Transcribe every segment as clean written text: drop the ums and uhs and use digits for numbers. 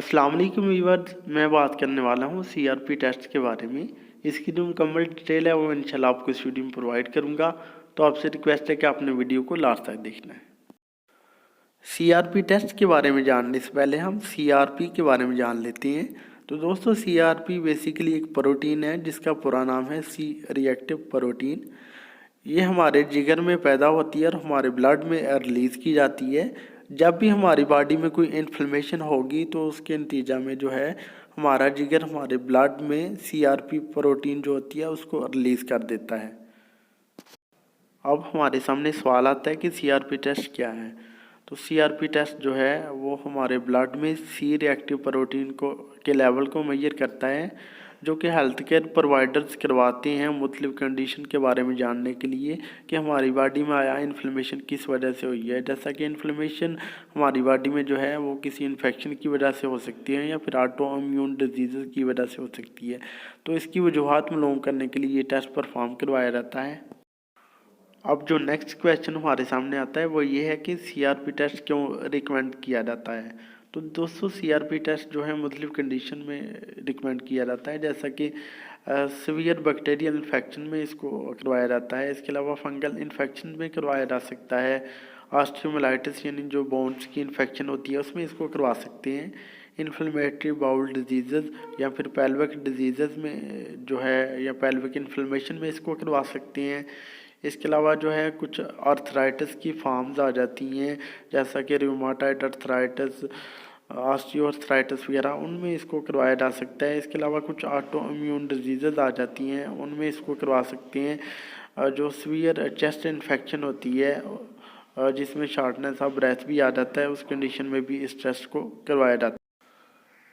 अस्सलाम वालेकुम व्यूअर्स, मैं बात करने वाला हूँ सीआरपी टेस्ट के बारे में। इसकी जो मुकम्मल डिटेल है वो इंशाल्लाह आपको इस वीडियो में प्रोवाइड करूँगा। तो आपसे रिक्वेस्ट है कि आपने वीडियो को लास्ट तक देखना है। सीआरपी टेस्ट के बारे में जानने से पहले हम सीआरपी के बारे में जान लेते हैं। तो दोस्तों, सीआरपी बेसिकली एक प्रोटीन है जिसका पूरा नाम है सी रिएक्टिव प्रोटीन। ये हमारे जिगर में पैदा होती है और हमारे ब्लड में रिलीज़ की जाती है। जब भी हमारी बॉडी में कोई इन्फ्लेमेशन होगी तो उसके नतीजा में जो है हमारा जिगर हमारे ब्लड में सीआरपी प्रोटीन जो होती है उसको रिलीज़ कर देता है। अब हमारे सामने सवाल आता है कि सीआरपी टेस्ट क्या है। तो सीआरपी टेस्ट जो है वो हमारे ब्लड में सी रिएक्टिव प्रोटीन को के लेवल को मेजर करता है, जो कि हेल्थ केयर प्रोवाइडर्स करवाते हैं मुख्तलिफ कंडीशन के बारे में जानने के लिए कि हमारी बॉडी में आया इन्फ्लेमेशन किस वजह से हुई है। जैसा कि इन्फ्लेमेशन हमारी बॉडी में जो है वो किसी इन्फेक्शन की वजह से हो सकती है या फिर ऑटो इम्यून डिजीज़ की वजह से हो सकती है। तो इसकी वजूहत मालूम करने के लिए ये टेस्ट परफॉर्म करवाया जाता है। अब जो नेक्स्ट क्वेश्चन हमारे सामने आता है वो ये है कि सीआरपी टेस्ट क्यों रिकमेंड किया जाता है। तो दोस्तों, सीआरपी टेस्ट जो है मुख्तलिफ कंडीशन में रिकमेंड किया जाता है, जैसा कि सीवियर बैक्टीरियल इन्फेक्शन में इसको करवाया जाता है। इसके अलावा फंगल इन्फेक्शन में करवाया जा सकता है। ऑस्टियोमाइलिटिस यानी जो बोन्स की इन्फेक्शन होती है उसमें इसको करवा सकते हैं। इन्फ्लेमेटरी बाउल डिजीज़ या फिर पेल्विक डिजीज़ में जो है या पेल्विक इन्फ्लेमेशन में इसको करवा सकते हैं। इसके अलावा जो है कुछ आर्थराइटिस की फॉर्म्स आ जाती हैं, जैसा कि रूमाटॉइड आर्थराइटिस, ऑस्टियोआर्थराइटिस वगैरह, उनमें इसको करवाया जा सकता है। इसके अलावा कुछ ऑटो इम्यून डिजीज़ आ जाती हैं, उनमें इसको करवा सकते हैं। जो सीवियर चेस्ट इन्फेक्शन होती है जिसमें शॉर्टनेस ऑफ ब्रेथ भी आ जाता है, उस कंडीशन में भी इस टेस्ट को करवाया जाता है।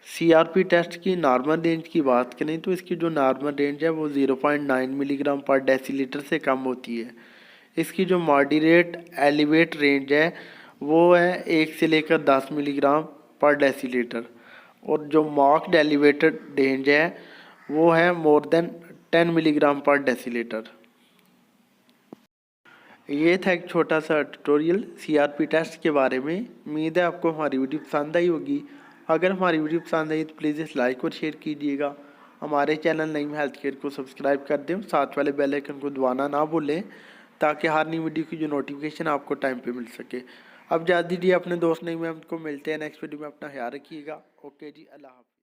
सीआरपी टेस्ट की नॉर्मल रेंज की बात करें तो इसकी जो नॉर्मल रेंज है वो 0.9 मिलीग्राम पर डेसीलीटर से कम होती है। इसकी जो मॉडरेट एलिवेट रेंज है वो है 1 से लेकर 10 मिलीग्राम पर डेसीलीटर, और जो मार्क्ड एलिवेटेड रेंज है वो है मोर देन 10 मिलीग्राम पर डेसीलीटर। ये था एक छोटा सा ट्यूटोरियल सीआरपी टेस्ट के बारे में। उम्मीद है आपको हमारी वीडियो पसंद आई होगी। अगर हमारी वीडियो पसंद आई तो प्लीज़ इस लाइक और शेयर कीजिएगा। हमारे चैनल नईम हेल्थ केयर को सब्सक्राइब कर दें, साथ वाले बेल आइकन को दबाना ना भूलें ताकि हर नई वीडियो की जो नोटिफिकेशन आपको टाइम पे मिल सके। अब जा दीजिए अपने दोस्त नईम को, मिलते हैं नेक्स्ट वीडियो में। अपना ख्याल रखिएगा। ओके जी, अल्लाह हाफ़िज़।